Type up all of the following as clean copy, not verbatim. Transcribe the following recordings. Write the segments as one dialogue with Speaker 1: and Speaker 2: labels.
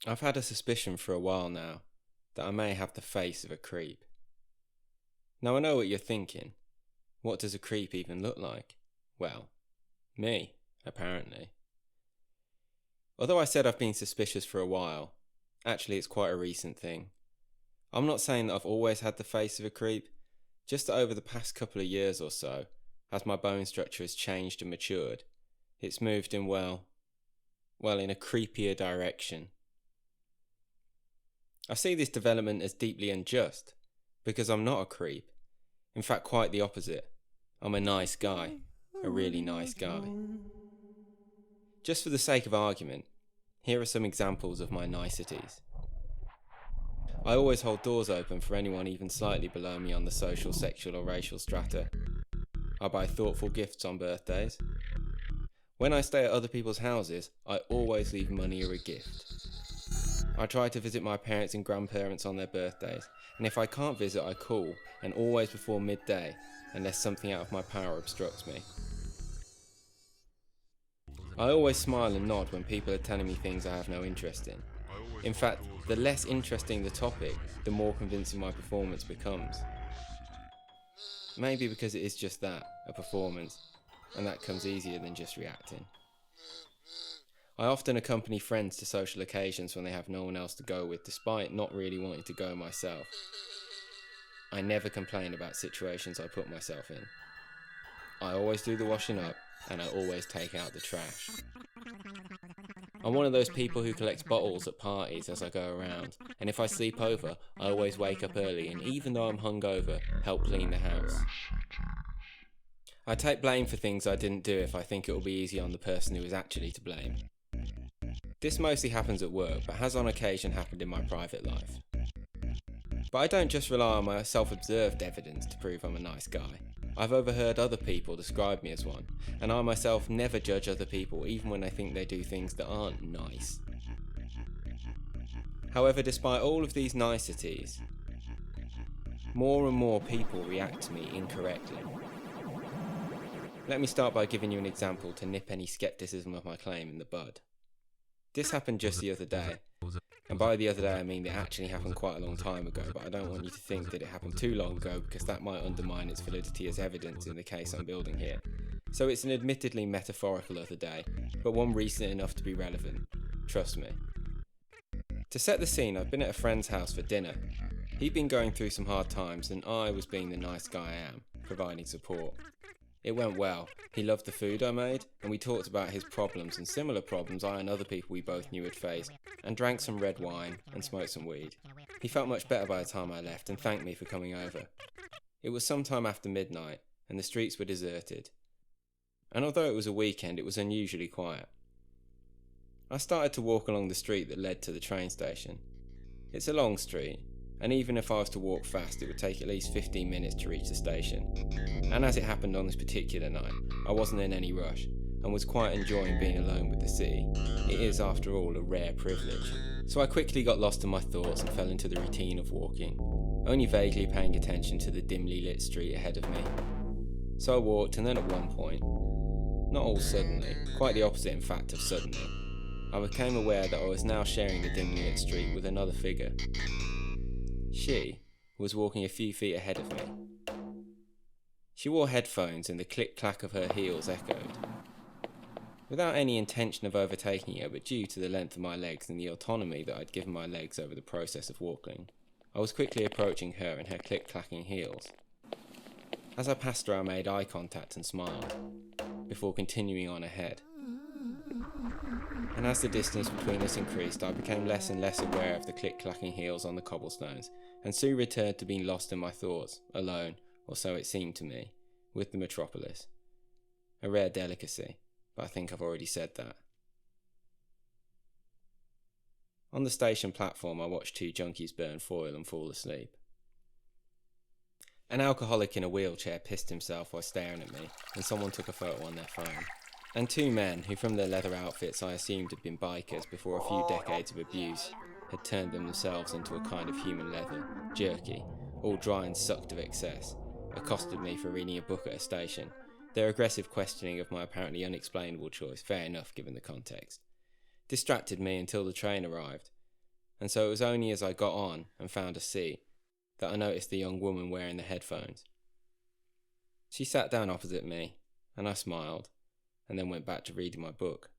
Speaker 1: I've had a suspicion for a while now that I may have the face of a creep. Now I know what you're thinking. What does a creep even look like? Well, me, apparently. Although I said I've been suspicious for a while, actually it's quite a recent thing. I'm not saying that I've always had the face of a creep, just that over the past couple of years or so, as my bone structure has changed and matured, it's moved in in a creepier direction. I see this development as deeply unjust, because I'm not a creep. In fact, quite the opposite. I'm a nice guy, a really nice guy. Just for the sake of argument, here are some examples of my niceties. I always hold doors open for anyone even slightly below me on the social, sexual or racial strata. I buy thoughtful gifts on birthdays. When I stay at other people's houses, I always leave money or a gift. I try to visit my parents and grandparents on their birthdays, and if I can't visit, I call, and always before midday, unless something out of my power obstructs me. I always smile and nod when people are telling me things I have no interest in. In fact, the less interesting the topic, the more convincing my performance becomes. Maybe because it is just that, a performance, and that comes easier than just reacting. I often accompany friends to social occasions when they have no one else to go with, despite not really wanting to go myself. I never complain about situations I put myself in. I always do the washing up, and I always take out the trash. I'm one of those people who collects bottles at parties as I go around, and if I sleep over, I always wake up early and even though I'm hungover, help clean the house. I take blame for things I didn't do if I think it will be easy on the person who is actually to blame. This mostly happens at work, but has on occasion happened in my private life. But I don't just rely on my self-observed evidence to prove I'm a nice guy. I've overheard other people describe me as one, and I myself never judge other people even when I think they do things that aren't nice. However, despite all of these niceties, more and more people react to me incorrectly. Let me start by giving you an example to nip any skepticism of my claim in the bud. This happened just the other day, and by the other day I mean it actually happened quite a long time ago, but I don't want you to think that it happened too long ago because that might undermine its validity as evidence in the case I'm building here. So it's an admittedly metaphorical other day, but one recent enough to be relevant. Trust me. To set the scene, I've been at a friend's house for dinner. He'd been going through some hard times and I was being the nice guy I am, providing support. It went well. He loved the food I made, and we talked about his problems and similar problems I and other people we both knew had faced, and drank some red wine and smoked some weed. He felt much better by the time I left and thanked me for coming over. It was sometime after midnight, and the streets were deserted. And although it was a weekend, it was unusually quiet. I started to walk along the street that led to the train station. It's a long street, and even if I was to walk fast, it would take at least 15 minutes to reach the station. And as it happened on this particular night, I wasn't in any rush, and was quite enjoying being alone with the city. It is, after all, a rare privilege. So I quickly got lost in my thoughts and fell into the routine of walking, only vaguely paying attention to the dimly lit street ahead of me. So I walked, and then at one point, not all suddenly, quite the opposite in fact of suddenly, I became aware that I was now sharing the dimly lit street with another figure. She was walking a few feet ahead of me. She wore headphones and the click-clack of her heels echoed. Without any intention of overtaking her, but due to the length of my legs and the autonomy that I'd given my legs over the process of walking, I was quickly approaching her and her click-clacking heels. As I passed her, I made eye contact and smiled, before continuing on ahead. And as the distance between us increased, I became less and less aware of the click-clacking heels on the cobblestones, and soon returned to being lost in my thoughts, alone, or so it seemed to me, with the metropolis. A rare delicacy, but I think I've already said that. On the station platform, I watched two junkies burn foil and fall asleep. An alcoholic in a wheelchair pissed himself while staring at me, and someone took a photo on their phone. And two men, who from their leather outfits I assumed had been bikers before a few decades of abuse, had turned themselves into a kind of human leather, jerky, all dry and sucked of excess, accosted me for reading a book at a station, their aggressive questioning of my apparently unexplainable choice, fair enough given the context, distracted me until the train arrived, and so it was only as I got on and found a seat that I noticed the young woman wearing the headphones. She sat down opposite me, and I smiled, and then went back to reading my book.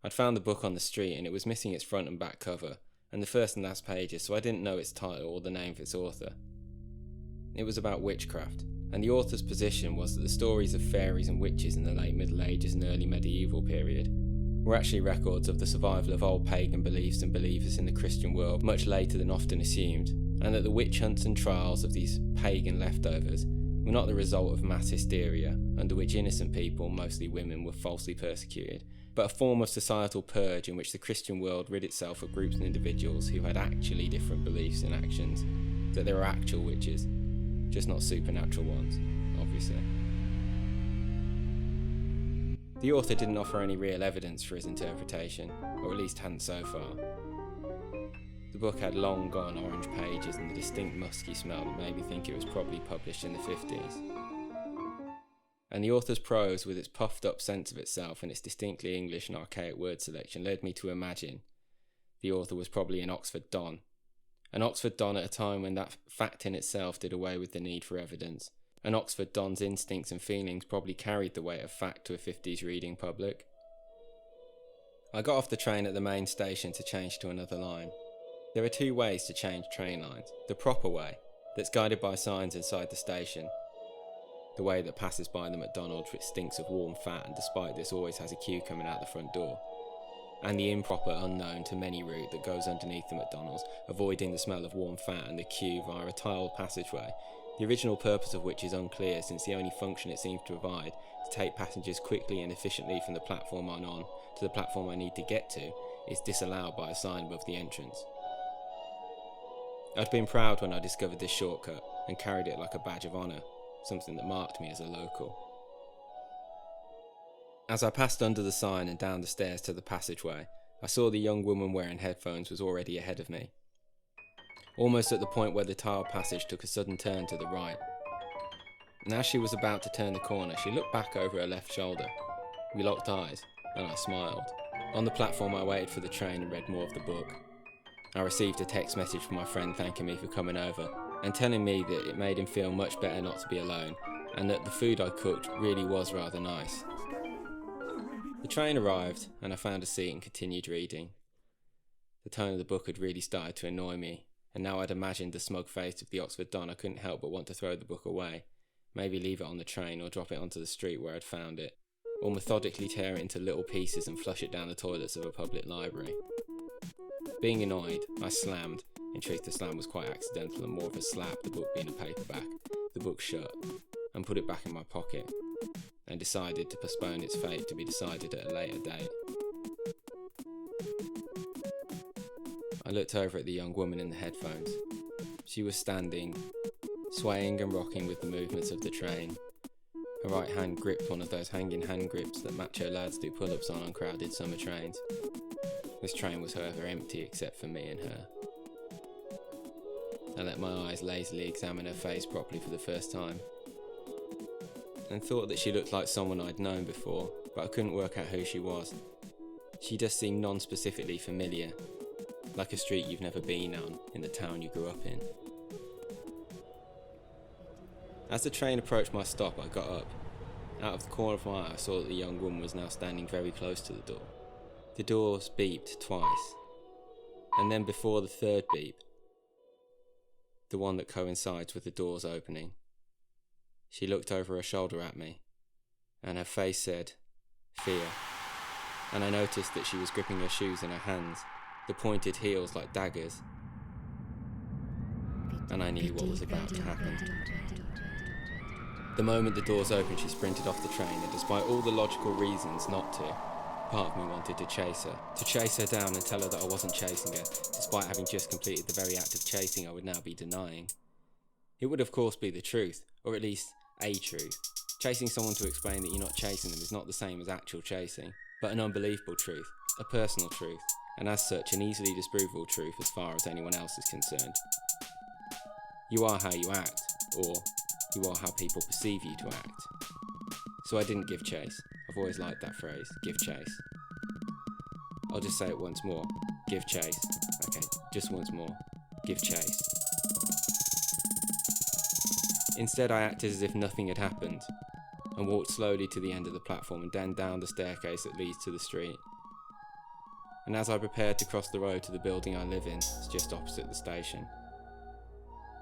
Speaker 1: I'd found the book on the street, and it was missing its front and back cover, and the first and last pages, so I didn't know its title or the name of its author. It was about witchcraft, and the author's position was that the stories of fairies and witches in the late Middle Ages and early medieval period were actually records of the survival of old pagan beliefs and believers in the Christian world much later than often assumed, and that the witch hunts and trials of these pagan leftovers were not the result of mass hysteria, under which innocent people, mostly women, were falsely persecuted, but a form of societal purge in which the Christian world rid itself of groups and individuals who had actually different beliefs and actions, that there were actual witches, just not supernatural ones, obviously. The author didn't offer any real evidence for his interpretation, or at least hadn't so far. The book had long gone orange pages and the distinct musky smell that made me think it was probably published in the 50s. And the author's prose, with its puffed up sense of itself and its distinctly English and archaic word selection, led me to imagine the author was probably an Oxford Don. An Oxford Don at a time when that fact in itself did away with the need for evidence. An Oxford Don's instincts and feelings probably carried the weight of fact to a 50s reading public. I got off the train at the main station to change to another line. There are two ways to change train lines. The proper way, that's guided by signs inside the station. The way that passes by the McDonald's, which stinks of warm fat and despite this always has a queue coming out the front door. And the improper, unknown to many route that goes underneath the McDonald's, avoiding the smell of warm fat and the queue via a tiled passageway, the original purpose of which is unclear, since the only function it seems to provide, to take passengers quickly and efficiently from the platform I'm on to the platform I need to get to, is disallowed by a sign above the entrance. I'd been proud when I discovered this shortcut and carried it like a badge of honour, something that marked me as a local. As I passed under the sign and down the stairs to the passageway, I saw the young woman wearing headphones was already ahead of me, almost at the point where the tiled passage took a sudden turn to the right. And as she was about to turn the corner, she looked back over her left shoulder. We locked eyes, and I smiled. On the platform I waited for the train and read more of the book. I received a text message from my friend thanking me for coming over, and telling me that it made him feel much better not to be alone, and that the food I cooked really was rather nice. The train arrived, and I found a seat and continued reading. The tone of the book had really started to annoy me, and now I'd imagined the smug face of the Oxford Don, I couldn't help but want to throw the book away, maybe leave it on the train or drop it onto the street where I'd found it, or methodically tear it into little pieces and flush it down the toilets of a public library. Being annoyed, I slammed. In truth, the slam was quite accidental and more of a slap, the book being a paperback, the book shut, and put it back in my pocket, and decided to postpone its fate to be decided at a later date. I looked over at the young woman in the headphones. She was standing, swaying and rocking with the movements of the train. Her right hand gripped one of those hanging hand grips that macho lads do pull-ups on crowded summer trains. This train was however empty except for me and her. I let my eyes lazily examine her face properly for the first time, and thought that she looked like someone I'd known before, but I couldn't work out who she was. She just seemed non-specifically familiar, like a street you've never been on in the town you grew up in. As the train approached my stop, I got up. Out of the corner of my eye, I saw that the young woman was now standing very close to the door. The doors beeped twice, and then before the third beep, the one that coincides with the doors opening, she looked over her shoulder at me, and her face said, "Fear," and I noticed that she was gripping her shoes in her hands, the pointed heels like daggers, and I knew what was about to happen. The moment the doors opened, she sprinted off the train, and despite all the logical reasons not to, part of me wanted to chase her down and tell her that I wasn't chasing her, despite having just completed the very act of chasing I would now be denying. It would of course be the truth, or at least a truth. Chasing someone to explain that you're not chasing them is not the same as actual chasing, but an unbelievable truth, a personal truth, and as such an easily disprovable truth as far as anyone else is concerned. You are how you act, or you are how people perceive you to act. So I didn't give chase. I've always liked that phrase, give chase. I'll just say it once more. Give chase. Okay, just once more. Give chase. Instead, I acted as if nothing had happened and walked slowly to the end of the platform and then down the staircase that leads to the street. And as I prepared to cross the road to the building I live in, it's just opposite the station,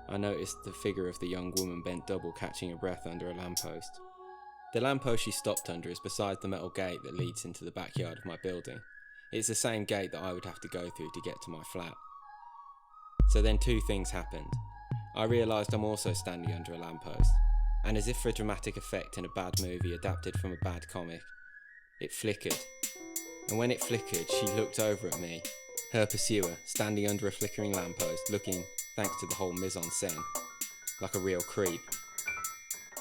Speaker 1: I noticed the figure of the young woman bent double, catching her breath under a lamppost. The lamppost she stopped under is beside the metal gate that leads into the backyard of my building. It's the same gate that I would have to go through to get to my flat. So then two things happened. I realised I'm also standing under a lamppost, and as if for dramatic effect in a bad movie adapted from a bad comic, it flickered. And when it flickered, she looked over at me, her pursuer, standing under a flickering lamppost, looking, thanks to the whole mise-en-scène, like a real creep.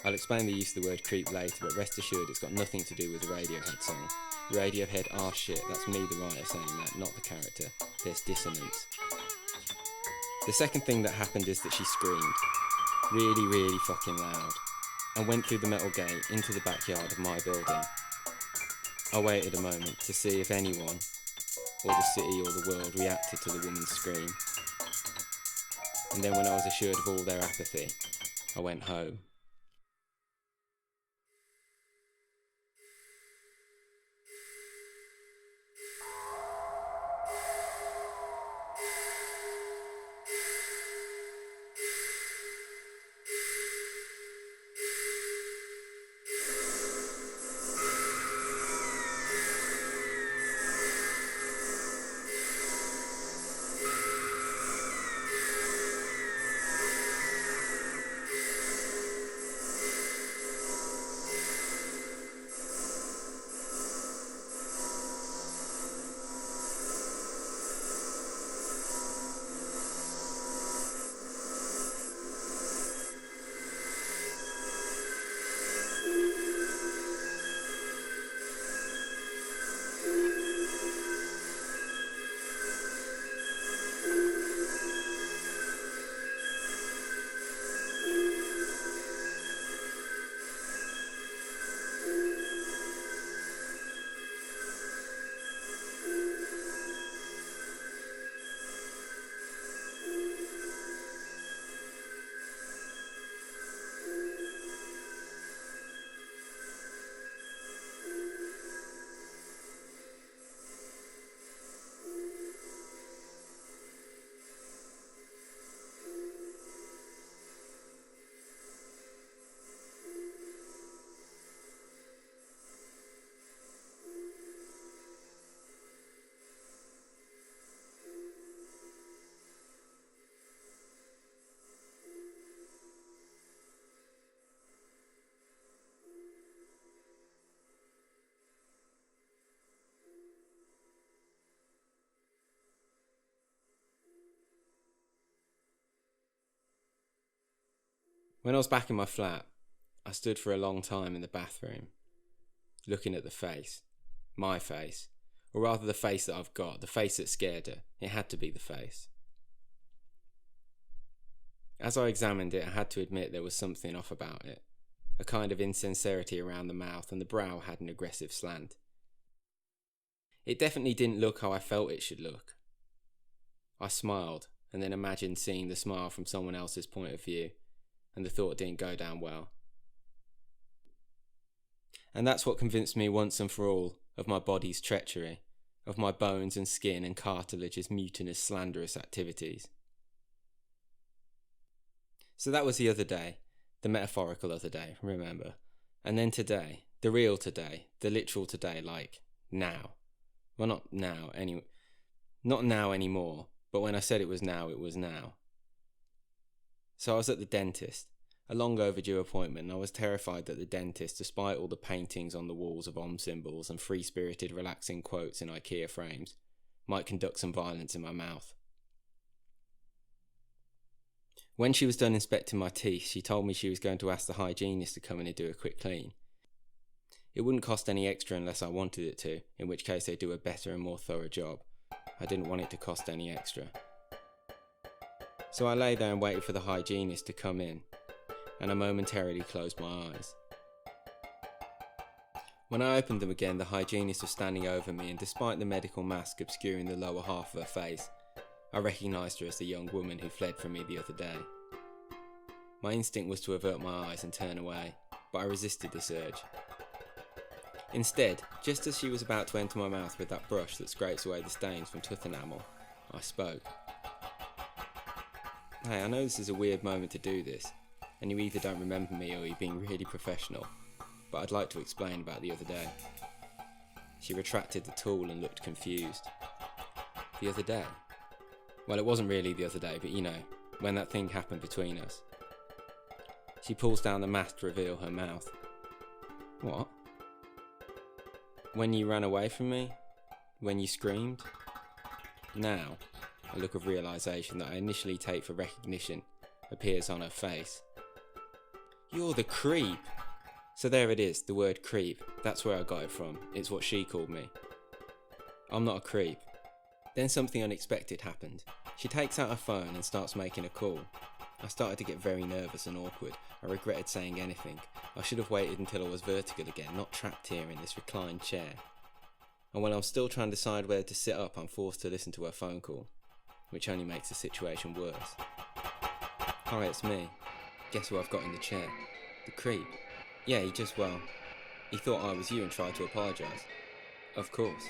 Speaker 1: I'll explain the use of the word creep later, but rest assured it's got nothing to do with the Radiohead song. Radiohead are shit, that's me the writer saying that, not the character. There's dissonance. The second thing that happened is that she screamed, really, really fucking loud, and went through the metal gate into the backyard of my building. I waited a moment to see if anyone, or the city or the world, reacted to the woman's scream. And then when I was assured of all their apathy, I went home. When I was back in my flat, I stood for a long time in the bathroom, looking at the face, my face, or rather the face that I've got, the face that scared her. It had to be the face. As I examined it, I had to admit there was something off about it, a kind of insincerity around the mouth, and the brow had an aggressive slant. It definitely didn't look how I felt it should look. I smiled, and then imagined seeing the smile from someone else's point of view, and the thought didn't go down well. And that's what convinced me once and for all of my body's treachery, of my bones and skin and cartilage's mutinous, slanderous activities. So that was the other day, the metaphorical other day, remember. And then today, the real today, the literal today, like now. Well, not now anymore, but when I said it was now, it was now. So I was at the dentist, a long overdue appointment, and I was terrified that the dentist, despite all the paintings on the walls of symbols and free-spirited relaxing quotes in IKEA frames, might conduct some violence in my mouth. When she was done inspecting my teeth, she told me she was going to ask the hygienist to come in and do a quick clean. It wouldn't cost any extra unless I wanted it to, in which case they'd do a better and more thorough job. I didn't want it to cost any extra. So I lay there and waited for the hygienist to come in, and I momentarily closed my eyes. When I opened them again, the hygienist was standing over me, and despite the medical mask obscuring the lower half of her face, I recognised her as the young woman who fled from me the other day. My instinct was to avert my eyes and turn away, but I resisted this urge. Instead, just as she was about to enter my mouth with that brush that scrapes away the stains from tooth enamel, I spoke. Hey, I know this is a weird moment to do this, and you either don't remember me or you're being really professional, but I'd like to explain about the other day. She retracted the tool and looked confused. The other day? Well, it wasn't really the other day, but you know, when that thing happened between us. She pulls down the mask to reveal her mouth. What? When you ran away from me? When you screamed? Now, a look of realisation that I initially take for recognition appears on her face. You're the creep! So there it is, the word creep. That's where I got it from. It's what she called me. I'm not a creep. Then something unexpected happened. She takes out her phone and starts making a call. I started to get very nervous and awkward. I regretted saying anything. I should have waited until I was vertical again, not trapped here in this reclined chair. And when I'm still trying to decide whether to sit up, I'm forced to listen to her phone call, which only makes the situation worse. Hi, it's me. Guess who I've got in the chair? The creep. Yeah, he thought I was you and tried to apologise. Of course.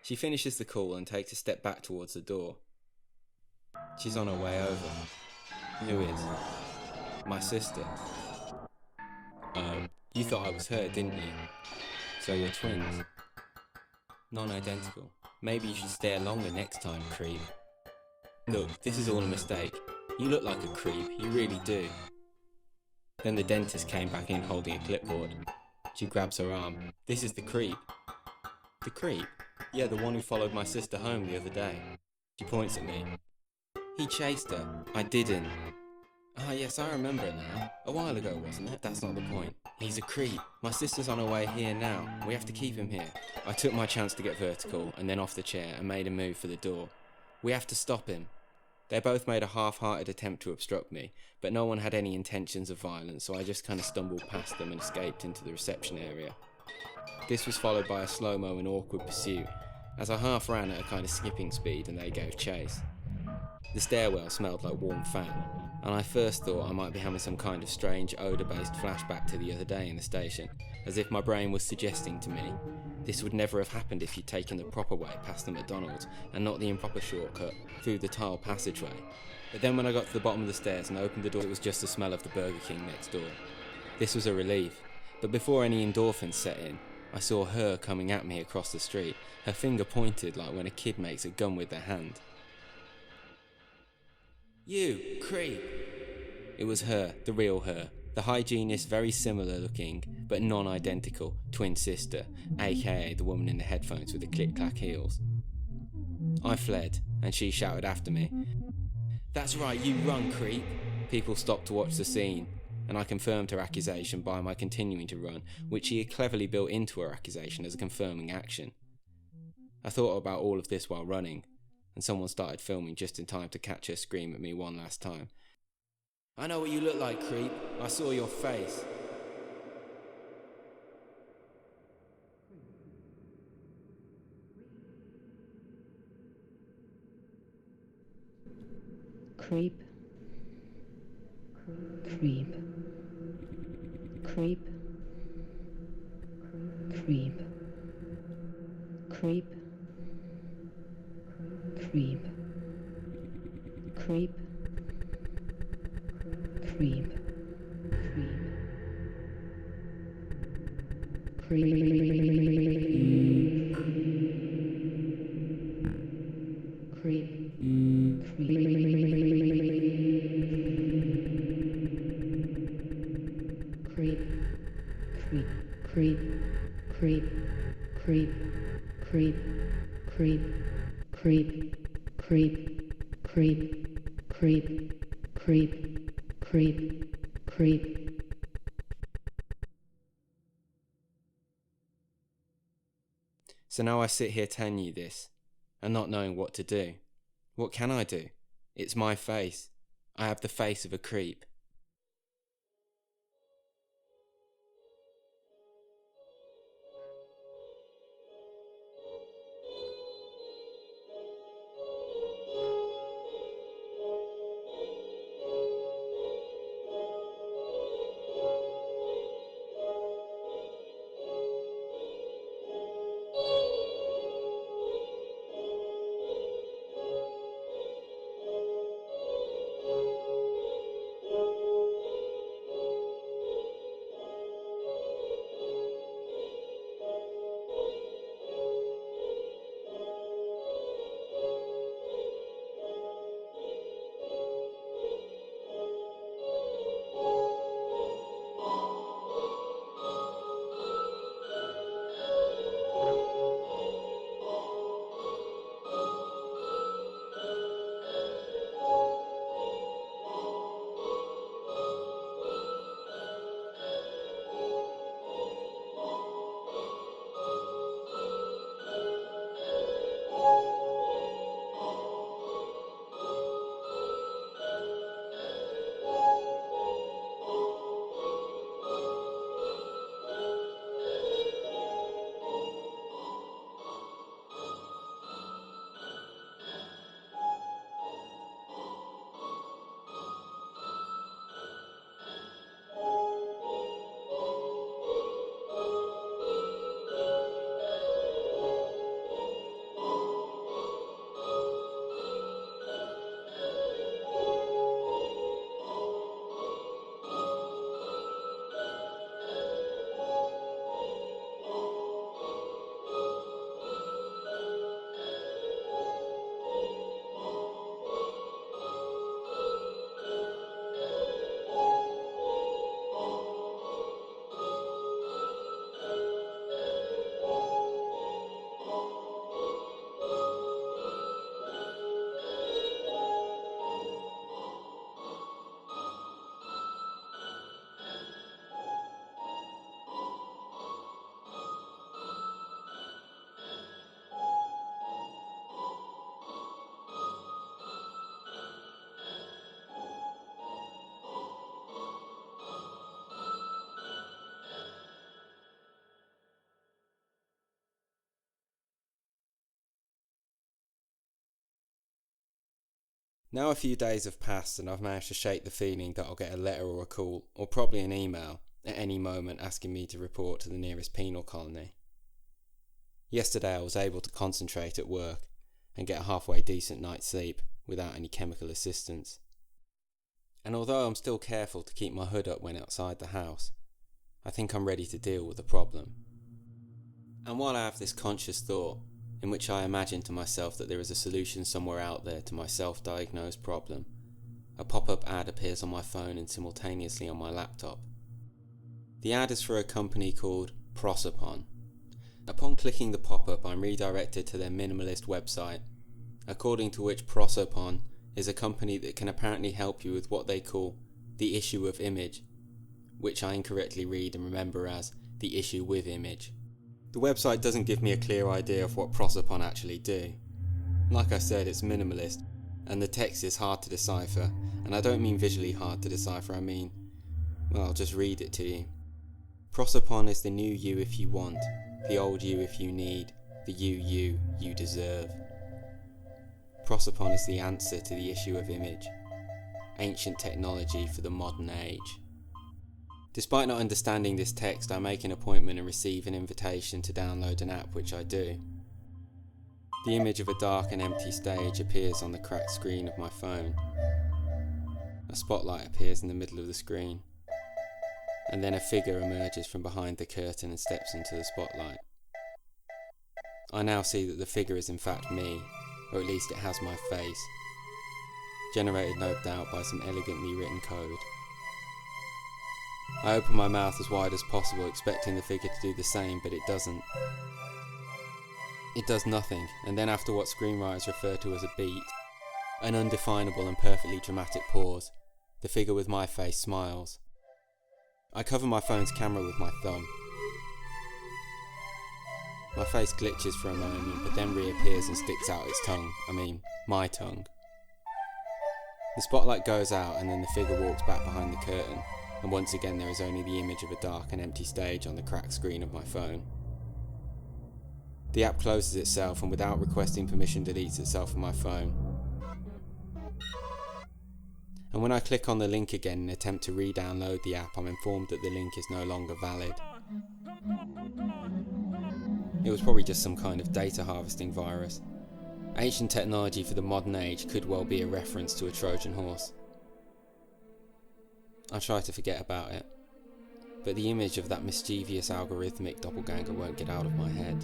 Speaker 1: She finishes the call and takes a step back towards the door. She's on her way over. Who is? My sister. You thought I was her, didn't you? So you're twins. Non-identical. Maybe you should stay longer next time, creep. Look, this is all a mistake. You look like a creep, you really do. Then the dentist came back in holding a clipboard. She grabs her arm. This is the creep. The creep? Yeah, the one who followed my sister home the other day. She points at me. He chased her. I didn't. Ah, yes, I remember it now. A while ago, wasn't it? That's not the point. He's a creep. My sister's on her way here now. We have to keep him here. I took my chance to get vertical and then off the chair and made a move for the door. We have to stop him. They both made a half-hearted attempt to obstruct me, but no one had any intentions of violence, so I just kind of stumbled past them and escaped into the reception area. This was followed by a slow-mo and awkward pursuit, as I half ran at a kind of skipping speed and they gave chase. The stairwell smelled like warm fat, and I first thought I might be having some kind of strange odour-based flashback to the other day in the station, as if my brain was suggesting to me, this would never have happened if you'd taken the proper way past the McDonald's and not the improper shortcut through the tile passageway. But then when I got to the bottom of the stairs and opened the door, it was just the smell of the Burger King next door. This was a relief, but before any endorphins set in, I saw her coming at me across the street, her finger pointed like when a kid makes a gun with their hand. You, creep! It was her, the real her, the hygienist, very similar looking, but non-identical, twin sister, aka the woman in the headphones with the click-clack heels. I fled, and she shouted after me, "That's right, you run, creep!" People stopped to watch the scene, and I confirmed her accusation by my continuing to run, which she had cleverly built into her accusation as a confirming action. I thought about all of this while running, and someone started filming just in time to catch her scream at me one last time. "I know what you look like, creep. I saw your face."
Speaker 2: Creep. Creep. Creep. Creep. Creep. Creep. Creep. Creep.
Speaker 1: So now I sit here telling you this, and not knowing what to do. What can I do? It's my face. I have the face of a creep. Now a few days have passed and I've managed to shake the feeling that I'll get a letter or a call, or probably an email, at any moment asking me to report to the nearest penal colony. Yesterday I was able to concentrate at work and get a halfway decent night's sleep without any chemical assistance. And although I'm still careful to keep my hood up when outside the house, I think I'm ready to deal with the problem. And while I have this conscious thought, in which I imagine to myself that there is a solution somewhere out there to my self-diagnosed problem, a pop-up ad appears on my phone and simultaneously on my laptop. The ad is for a company called Prosopon. Upon clicking the pop-up, I'm redirected to their minimalist website, according to which Prosopon is a company that can apparently help you with what they call the issue of image, which I incorrectly read and remember as the issue with image. The website doesn't give me a clear idea of what Prosopon actually do. Like I said, it's minimalist, and the text is hard to decipher, and I don't mean visually hard to decipher, I mean, well, I'll just read it to you. Prosopon is the new you if you want, the old you if you need, the you deserve. Prosopon is the answer to the issue of image, ancient technology for the modern age. Despite not understanding this text, I make an appointment and receive an invitation to download an app, which I do. The image of a dark and empty stage appears on the cracked screen of my phone. A spotlight appears in the middle of the screen, and then a figure emerges from behind the curtain and steps into the spotlight. I now see that the figure is in fact me, or at least it has my face, generated no doubt by some elegantly written code. I open my mouth as wide as possible, expecting the figure to do the same, but it doesn't. It does nothing, and then after what screenwriters refer to as a beat, an undefinable and perfectly dramatic pause, the figure with my face smiles. I cover my phone's camera with my thumb. My face glitches for a moment, but then reappears and sticks out its tongue. My tongue. The spotlight goes out, and then the figure walks back behind the curtain, and once again there is only the image of a dark and empty stage on the cracked screen of my phone. The app closes itself and without requesting permission deletes itself from my phone. And when I click on the link again and attempt to re-download the app, I'm informed that the link is no longer valid. It was probably just some kind of data harvesting virus. Ancient technology for the modern age could well be a reference to a Trojan horse. I try to forget about it, but the image of that mischievous algorithmic doppelganger won't get out of my head.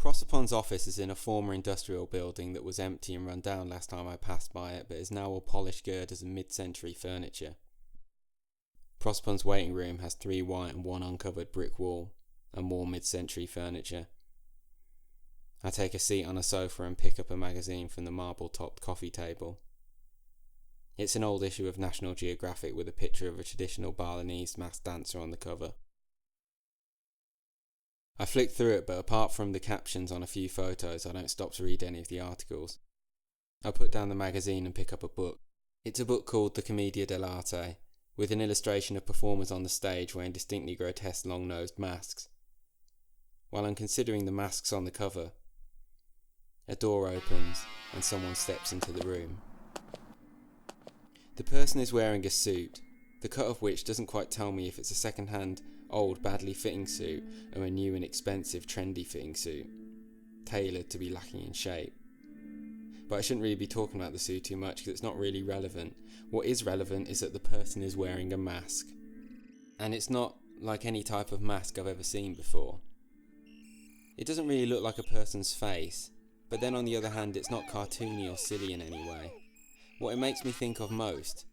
Speaker 1: Prosopon's office is in a former industrial building that was empty and run down last time I passed by it, but is now all polished girders and mid-century furniture. Prosopon's waiting room has 3 white and 1 uncovered brick wall, and more mid-century furniture. I take a seat on a sofa and pick up a magazine from the marble-topped coffee table. It's an old issue of National Geographic with a picture of a traditional Balinese masked dancer on the cover. I flick through it, but apart from the captions on a few photos, I don't stop to read any of the articles. I put down the magazine and pick up a book. It's a book called The Commedia dell'arte, with an illustration of performers on the stage wearing distinctly grotesque long-nosed masks. While I'm considering the masks on the cover, a door opens and someone steps into the room. The person is wearing a suit, the cut of which doesn't quite tell me if it's a second-hand, old, badly fitting suit or a new and expensive, trendy fitting suit, tailored to be lacking in shape. But I shouldn't really be talking about the suit too much because it's not really relevant. What is relevant is that the person is wearing a mask. And it's not like any type of mask I've ever seen before. It doesn't really look like a person's face. But then on the other hand, it's not cartoony or silly in any way. What it makes me think of most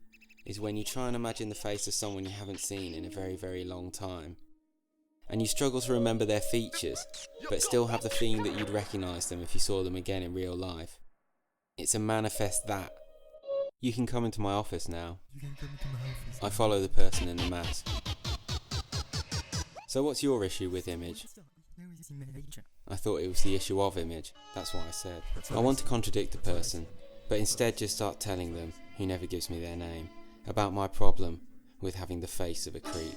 Speaker 1: is when you try and imagine the face of someone you haven't seen in a very, very long time, and you struggle to remember their features, but still have the feeling that you'd recognise them if you saw them again in real life. It's a manifest that. You can come into my office now. I follow the person in the mask. So what's your issue with Image? I thought it was the issue of Image, that's what I said. I want to contradict the person, but instead just start telling them, who never gives me their name, about my problem with having the face of a creep.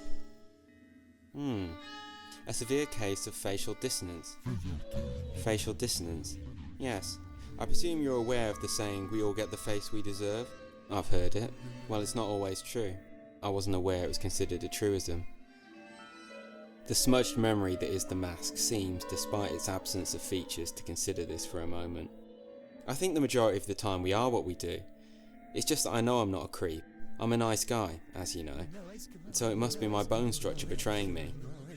Speaker 1: A severe case of facial dissonance. Facial dissonance? Yes. I presume you're aware of the saying, we all get the face we deserve? I've heard it. Well, it's not always true. I wasn't aware it was considered a truism. The smudged memory that is the mask seems, despite its absence of features, to consider this for a moment. I think the majority of the time we are what we do. It's just that I know I'm not a creep. I'm a nice guy, as you know, so it must be my bone structure betraying me.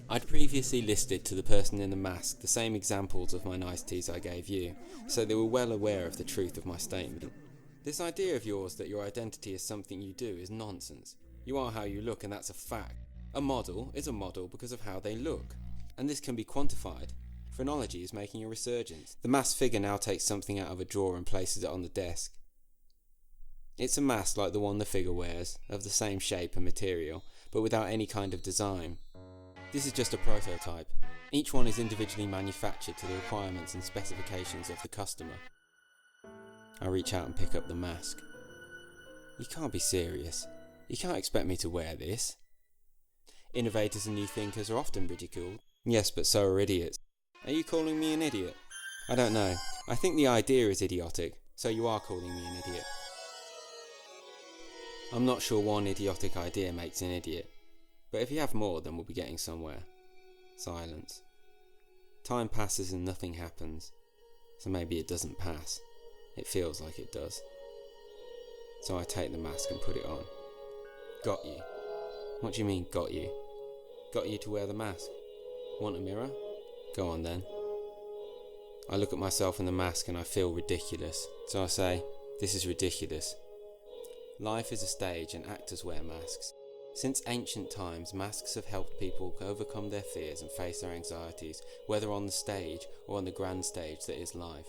Speaker 1: I'd previously listed to the person in the mask the same examples of my niceties I gave you, so they were well aware of the truth of my statement. This idea of yours that your identity is something you do is nonsense. You are how you look, and that's a fact. A model is a model because of how they look, and this can be quantified. Phrenology is making a resurgence. The masked figure now takes something out of a drawer and places it on the desk. It's a mask like the one the figure wears, of the same shape and material, but without any kind of design. This is just a prototype. Each one is individually manufactured to the requirements and specifications of the customer. I reach out and pick up the mask. You can't be serious. You can't expect me to wear this. Innovators and new thinkers are often ridiculed. Yes, but so are idiots. Are you calling me an idiot? I don't know. I think the idea is idiotic, so you are calling me an idiot. I'm not sure one idiotic idea makes an idiot, but if you have more, then we'll be getting somewhere. Silence. Time passes and nothing happens, so maybe it doesn't pass. It feels like it does. So I take the mask and put it on. Got you. What do you mean, got you? Got you to wear the mask. Want a mirror? Go on then. I look at myself in the mask and I feel ridiculous, so I say, this is ridiculous. Life is a stage and actors wear masks. Since ancient times, masks have helped people overcome their fears and face their anxieties, whether on the stage or on the grand stage that is life.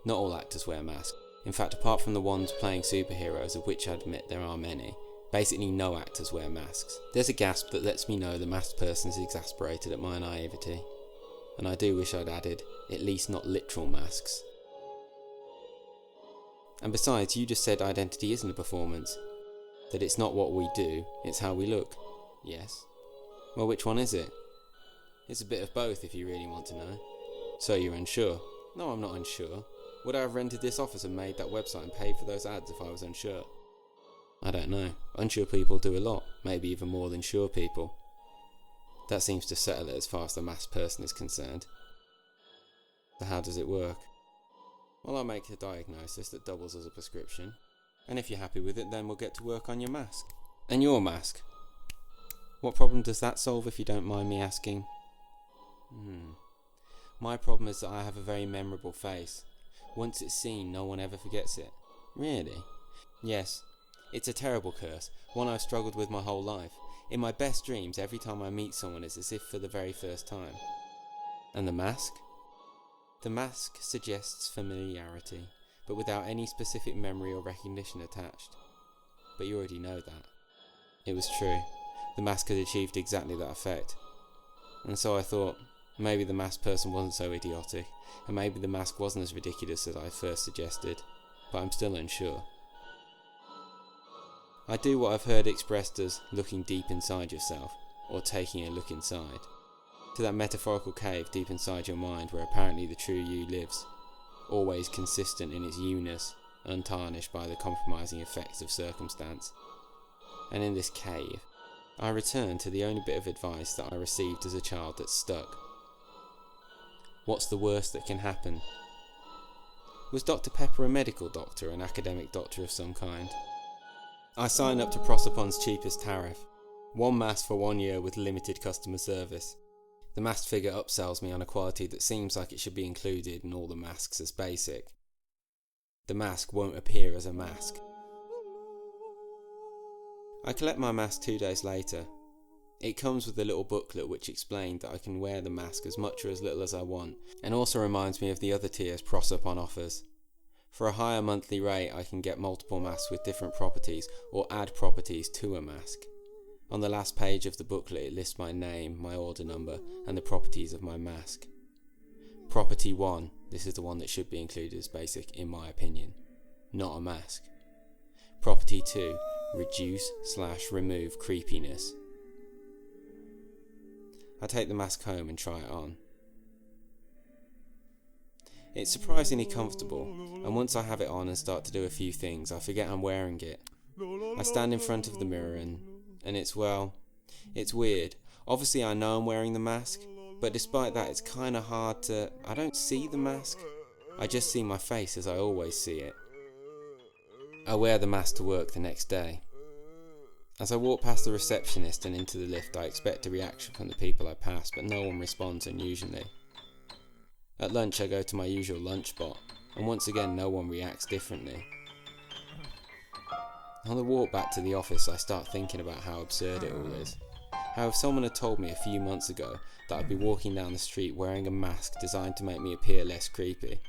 Speaker 1: Not all actors wear masks. In fact, apart from the ones playing superheroes, of which I admit there are many, basically no actors wear masks. There's a gasp that lets me know the masked person is exasperated at my naivety. And I do wish I'd added, at least not literal masks. And besides, you just said identity isn't a performance. That it's not what we do, it's how we look. Yes. Well, which one is it? It's a bit of both if you really want to know. So you're unsure? No, I'm not unsure. Would I have rented this office and made that website and paid for those ads if I was unsure? I don't know. Unsure people do a lot, maybe even more than sure people. That seems to settle it as far as the masked person is concerned. So how does it work? Well, I'll make a diagnosis that doubles as a prescription, and if you're happy with it, then we'll get to work on your mask. And your mask? What problem does that solve, if you don't mind me asking? My problem is that I have a very memorable face. Once it's seen, no one ever forgets it. Really? Yes. It's a terrible curse, one I've struggled with my whole life. In my best dreams, every time I meet someone, it's as if for the very first time. And the mask? The mask suggests familiarity, but without any specific memory or recognition attached. But you already know that. It was true. The mask had achieved exactly that effect. And so I thought, maybe the masked person wasn't so idiotic, and maybe the mask wasn't as ridiculous as I first suggested, but I'm still unsure. I do what I've heard expressed as looking deep inside yourself, or taking a look inside. To that metaphorical cave deep inside your mind where apparently the true you lives, always consistent in its you-ness, untarnished by the compromising effects of circumstance. And in this cave, I return to the only bit of advice that I received as a child that stuck. What's the worst that can happen? Was Dr. Pepper a medical doctor, an academic doctor of some kind? I signed up to Prosopon's cheapest tariff. 1 mask for 1 year with limited customer service. The masked figure upsells me on a quality that seems like it should be included in all the masks as basic. The mask won't appear as a mask. I collect my mask 2 days later. It comes with a little booklet which explained that I can wear the mask as much or as little as I want, and also reminds me of the other tiers Pross up on offers. For a higher monthly rate I can get multiple masks with different properties, or add properties to a mask. On the last page of the booklet it lists my name, my order number, and the properties of my mask. Property 1, this is the one that should be included as basic in my opinion, not a mask. Property 2, reduce/remove creepiness. I take the mask home and try it on. It's surprisingly comfortable, and once I have it on and start to do a few things, I forget I'm wearing it. I stand in front of the mirror and it's weird. Obviously I know I'm wearing the mask, but despite that it's kinda hard I don't see the mask, I just see my face as I always see it. I wear the mask to work the next day. As I walk past the receptionist and into the lift, I expect a reaction from the people I pass, but no one responds unusually. At lunch I go to my usual lunch spot, and once again no one reacts differently. On the walk back to the office I start thinking about how absurd it all is. How if someone had told me a few months ago that I'd be walking down the street wearing a mask designed to make me appear less creepy,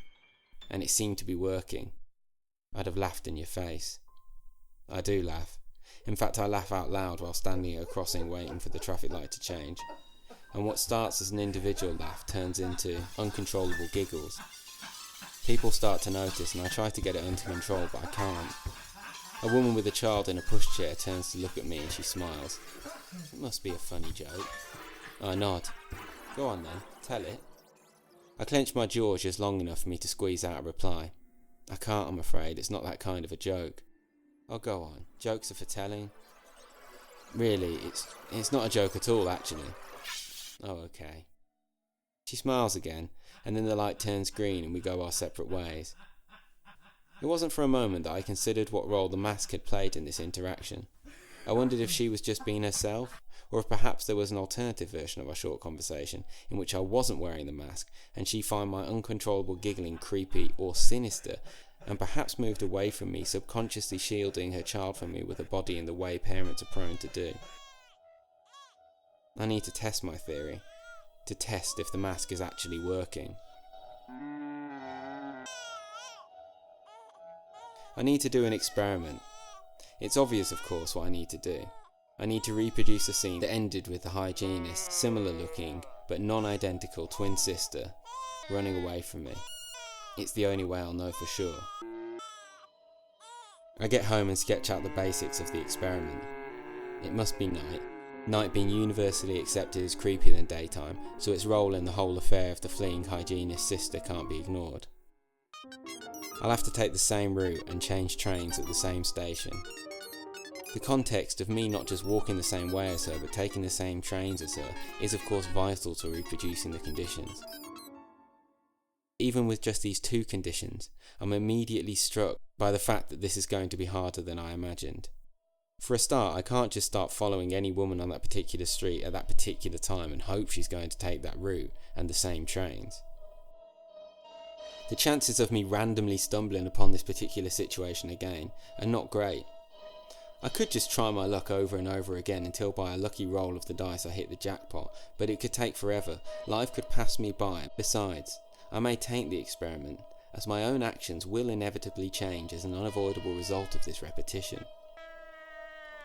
Speaker 1: and it seemed to be working, I'd have laughed in your face. I do laugh. In fact, I laugh out loud while standing at a crossing waiting for the traffic light to change. And what starts as an individual laugh turns into uncontrollable giggles. People start to notice and I try to get it under control, but I can't. A woman with a child in a pushchair turns to look at me and she smiles. It must be a funny joke. I nod. Go on then, tell it. I clench my jaws just long enough for me to squeeze out a reply. I can't, I'm afraid, it's not that kind of a joke. Oh, go on. Jokes are for telling. Really, it's not a joke at all, actually. Oh, okay. She smiles again, and then the light turns green and we go our separate ways. It wasn't for a moment that I considered what role the mask had played in this interaction. I wondered if she was just being herself, or if perhaps there was an alternative version of our short conversation in which I wasn't wearing the mask, and she found my uncontrollable giggling creepy or sinister, and perhaps moved away from me, subconsciously shielding her child from me with a body in the way parents are prone to do. I need to test my theory, to test if the mask is actually working. I need to do an experiment. It's obvious, of course, what I need to do. I need to reproduce a scene that ended with the hygienist's similar looking, but non-identical twin sister running away from me. It's the only way I'll know for sure. I get home and sketch out the basics of the experiment. It must be night. Night being universally accepted as creepier than daytime, so its role in the whole affair of the fleeing hygienist's sister can't be ignored. I'll have to take the same route and change trains at the same station. The context of me not just walking the same way as her but taking the same trains as her is of course vital to reproducing the conditions. Even with just these two conditions, I'm immediately struck by the fact that this is going to be harder than I imagined. For a start, I can't just start following any woman on that particular street at that particular time and hope she's going to take that route and the same trains. The chances of me randomly stumbling upon this particular situation again are not great. I could just try my luck over and over again until by a lucky roll of the dice I hit the jackpot, but it could take forever. Life could pass me by. Besides, I may taint the experiment, as my own actions will inevitably change as an unavoidable result of this repetition.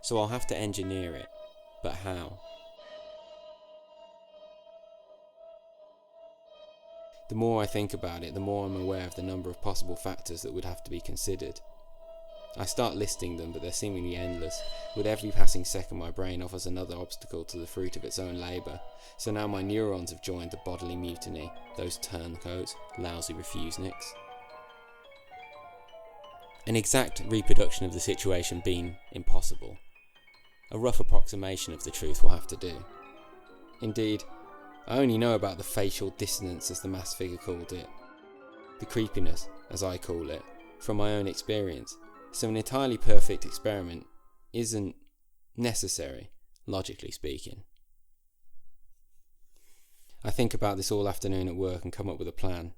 Speaker 1: So I'll have to engineer it. But how? The more I think about it, the more I'm aware of the number of possible factors that would have to be considered. I start listing them, but they're seemingly endless. With every passing second my brain offers another obstacle to the fruit of its own labour. So now my neurons have joined the bodily mutiny, those turncoats, lousy refusenicks. An exact reproduction of the situation being impossible. A rough approximation of the truth will have to do. Indeed, I only know about the facial dissonance, as the masked figure called it. The creepiness, as I call it, from my own experience. So an entirely perfect experiment isn't necessary, logically speaking. I think about this all afternoon at work and come up with a plan.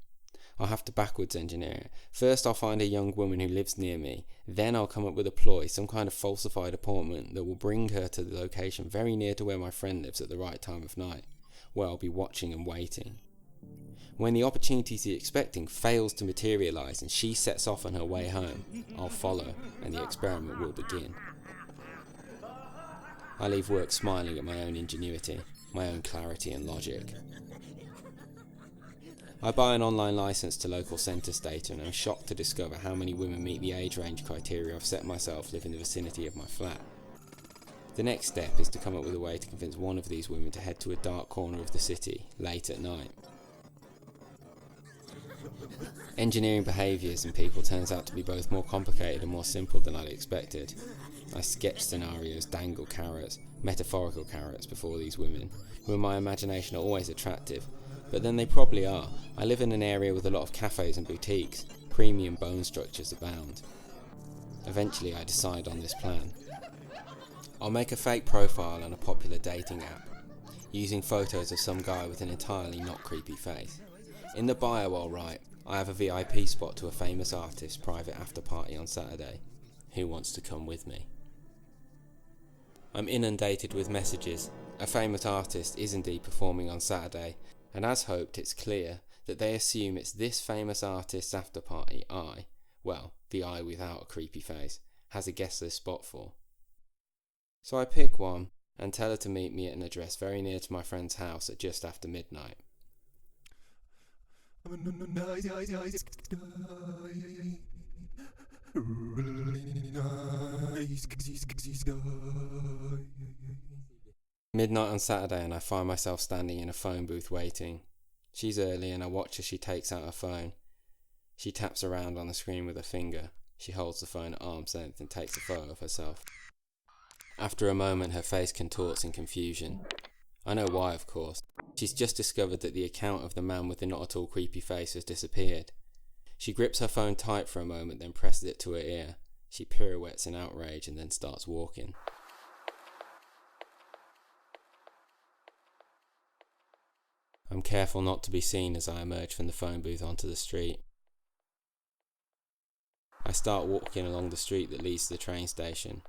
Speaker 1: I'll have to backwards engineer it. First I'll find a young woman who lives near me, then I'll come up with a ploy, some kind of falsified appointment that will bring her to the location very near to where my friend lives at the right time of night, where I'll be watching and waiting. When the opportunity she's expecting fails to materialise and she sets off on her way home, I'll follow and the experiment will begin. I leave work smiling at my own ingenuity, my own clarity and logic. I buy an online licence to local census data and I'm shocked to discover how many women meet the age range criteria I've set myself live in the vicinity of my flat. The next step is to come up with a way to convince one of these women to head to a dark corner of the city, late at night. Engineering behaviours in people turns out to be both more complicated and more simple than I'd expected. I sketch scenarios, dangle carrots, metaphorical carrots before these women, who in my imagination are always attractive, but then they probably are. I live in an area with a lot of cafes and boutiques. Premium bone structures abound. Eventually I decide on this plan. I'll make a fake profile on a popular dating app, using photos of some guy with an entirely not creepy face. In the bio I'll write, I have a VIP spot to a famous artist's private after party on Saturday. Who wants to come with me? I'm inundated with messages. A famous artist is indeed performing on Saturday, and as hoped it's clear that they assume it's this famous artist's after party the I without a creepy face, has a guest list spot for. So I pick one and tell her to meet me at an address very near to my friend's house at just after midnight. Midnight on Saturday and I find myself standing in a phone booth waiting. She's early and I watch as she takes out her phone. She taps around on the screen with her finger. She holds the phone at arm's length and takes a photo of herself. After a moment her face contorts in confusion. I know why, of course. She's just discovered that the account of the man with the not at all creepy face has disappeared. She grips her phone tight for a moment, then presses it to her ear. She pirouettes in outrage and then starts walking. I'm careful not to be seen as I emerge from the phone booth onto the street. I start walking along the street that leads to the train station.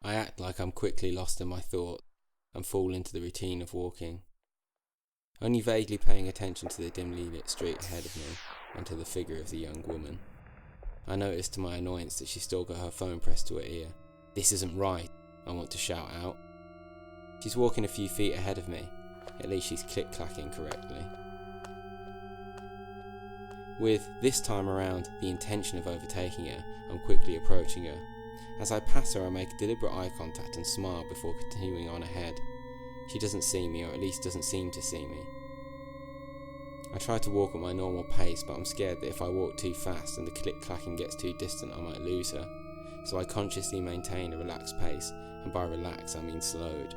Speaker 1: I act like I'm quickly lost in my thoughts and fall into the routine of walking, only vaguely paying attention to the dimly lit street ahead of me and to the figure of the young woman. I notice to my annoyance that she's still got her phone pressed to her ear. This isn't right, I want to shout out. She's walking a few feet ahead of me. At least she's click-clacking correctly. With, this time around, the intention of overtaking her, I'm quickly approaching her. As I pass her, I make deliberate eye contact and smile before continuing on ahead. She doesn't see me, or at least doesn't seem to see me. I try to walk at my normal pace, but I'm scared that if I walk too fast and the click-clacking gets too distant, I might lose her. So I consciously maintain a relaxed pace, and by relaxed I mean slowed,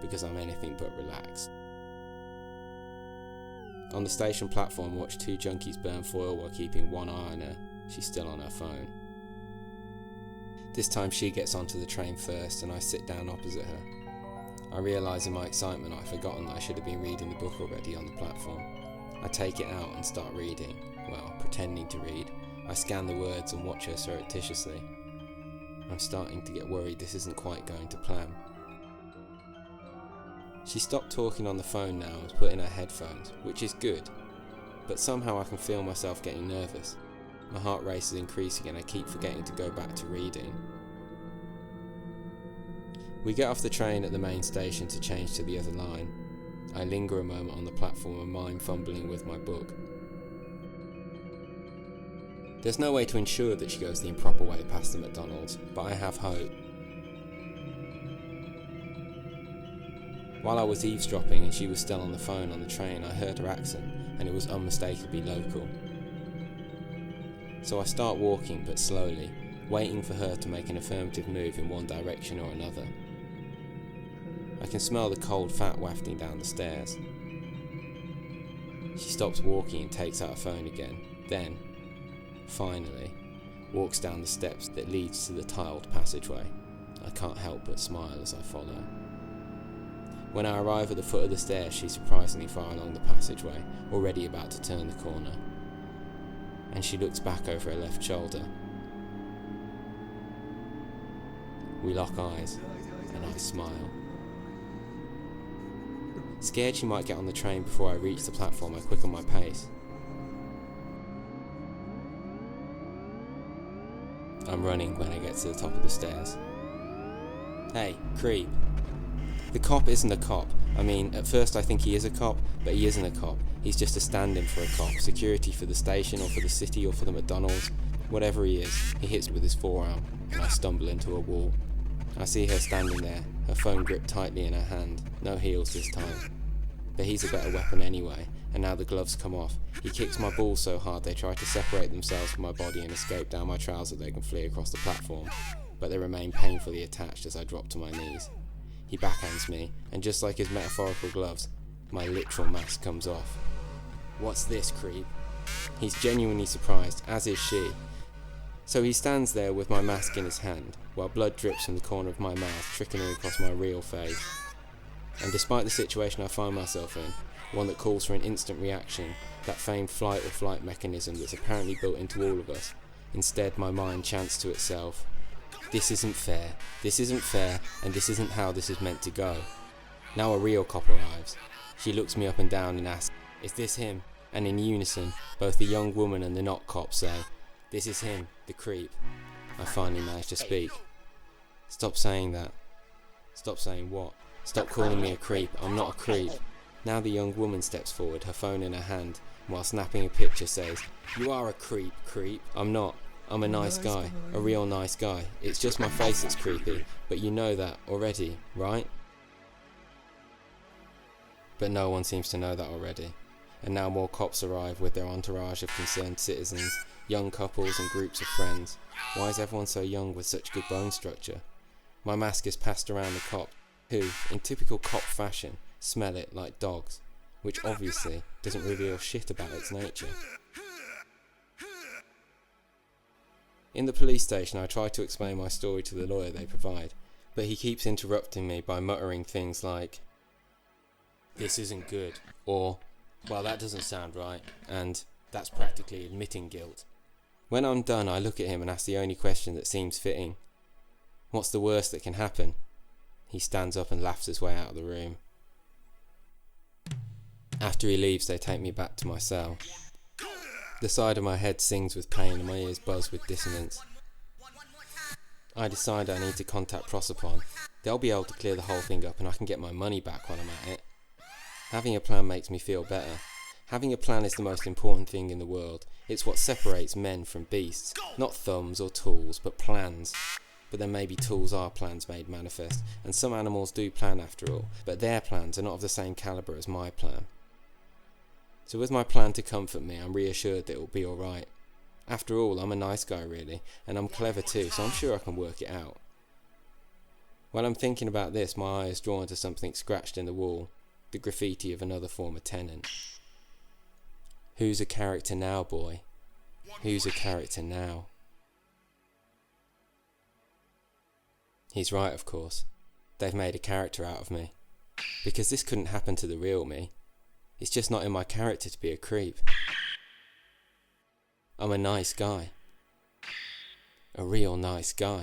Speaker 1: because I'm anything but relaxed. On the station platform, watch two junkies burn foil while keeping one eye on her. She's still on her phone. This time she gets onto the train first and I sit down opposite her. I realise in my excitement I've forgotten that I should have been reading the book already on the platform. I take it out and start reading. Well, pretending to read. I scan the words and watch her surreptitiously. I'm starting to get worried this isn't quite going to plan. She stopped talking on the phone now and has put in her headphones, which is good, but somehow I can feel myself getting nervous. My heart rate is increasing and I keep forgetting to go back to reading. We get off the train at the main station to change to the other line. I linger a moment on the platform and mime fumbling with my book. There's no way to ensure that she goes the improper way past the McDonald's, but I have hope. While I was eavesdropping and she was still on the phone on the train, I heard her accent, and it was unmistakably local. So I start walking, but slowly, waiting for her to make an affirmative move in one direction or another. I can smell the cold fat wafting down the stairs. She stops walking and takes out her phone again, then, finally, walks down the steps that leads to the tiled passageway. I can't help but smile as I follow. When I arrive at the foot of the stairs, she's surprisingly far along the passageway, already about to turn the corner. And she looks back over her left shoulder. We lock eyes, and I smile. Scared she might get on the train before I reach the platform, I quicken my pace. I'm running when I get to the top of the stairs. Hey, creep. The cop isn't a cop. I mean, at first I think he is a cop, but he isn't a cop. He's just a stand-in for a cop, security for the station or for the city or for the McDonald's. Whatever he is, he hits me with his forearm, and I stumble into a wall. I see her standing there, her phone gripped tightly in her hand, no heels this time. But he's a better weapon anyway, and now the gloves come off. He kicks my balls so hard they try to separate themselves from my body and escape down my trousers so they can flee across the platform, but they remain painfully attached as I drop to my knees. He backhands me, and just like his metaphorical gloves, my literal mask comes off. What's this, creep? He's genuinely surprised, as is she. So he stands there with my mask in his hand, while blood drips from the corner of my mouth, trickling across my real face. And despite the situation I find myself in, one that calls for an instant reaction, that famed fight or flight mechanism that's apparently built into all of us, instead my mind chants to itself, this isn't fair, and this isn't how this is meant to go. Now a real cop arrives. She looks me up and down and asks, is this him? And in unison, both the young woman and the not cop say, this is him, the creep. I finally manage to speak. Stop saying that. Stop saying what? Stop calling me a creep. I'm not a creep. Now the young woman steps forward, her phone in her hand, and while snapping a picture says, you are a creep. I'm not. I'm a nice guy. A real nice guy. It's just my face that's creepy, but you know that already, right? But no one seems to know that already. And now more cops arrive with their entourage of concerned citizens, young couples and groups of friends. Why is everyone so young with such good bone structure? My mask is passed around the cop, who, in typical cop fashion, smell it like dogs, which obviously doesn't reveal shit about its nature. In the police station I try to explain my story to the lawyer they provide, but he keeps interrupting me by muttering things like, this isn't good, or, well that doesn't sound right, and that's practically admitting guilt. When I'm done I look at him and ask the only question that seems fitting. What's the worst that can happen? He stands up and laughs his way out of the room. After he leaves they take me back to my cell. The side of my head sings with pain and my ears buzz with dissonance. I decide I need to contact Prosopon. They'll be able to clear the whole thing up and I can get my money back while I'm at it. Having a plan makes me feel better. Having a plan is the most important thing in the world. It's what separates men from beasts. Not thumbs or tools, but plans. But then maybe tools are plans made manifest, and some animals do plan after all, but their plans are not of the same calibre as my plan. So with my plan to comfort me, I'm reassured that it will be alright. After all, I'm a nice guy really, and I'm clever too, so I'm sure I can work it out. While I'm thinking about this, my eye is drawn to something scratched in the wall, the graffiti of another former tenant. Who's a character now, boy? Who's a character now? He's right, of course. They've made a character out of me. Because this couldn't happen to the real me. It's just not in my character to be a creep. I'm a nice guy. A real nice guy.